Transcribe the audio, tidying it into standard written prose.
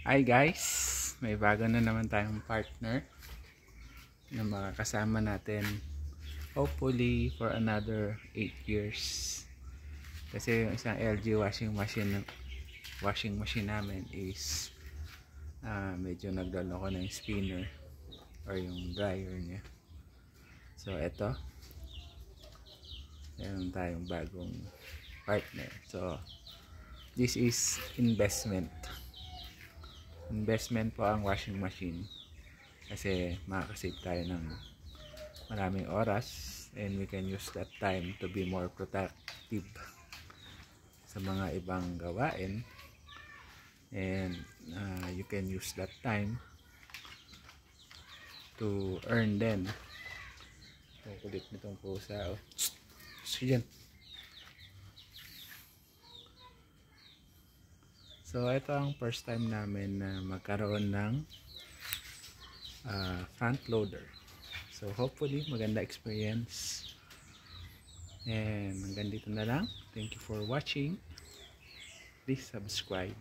Hi guys! May bago na naman tayong partner na makakasama natin hopefully for another 8 years. Kasi yung isang LG washing machine namin is medyo nagdalo ko na yung spinner or yung dryer niya. So eto, meron tayong bagong partner. So this is investment po ang washing machine kasi makakasave tayo ng maraming oras and we can use that time to be more productive sa mga ibang gawain, and you can use that time to earn din. Ang kulit nitong pusa, oh. Sige dyan. So ito ang first time namin na magkaroon ng front loader. So hopefully maganda experience. And hanggang dito na lang. Thank you for watching. Please subscribe.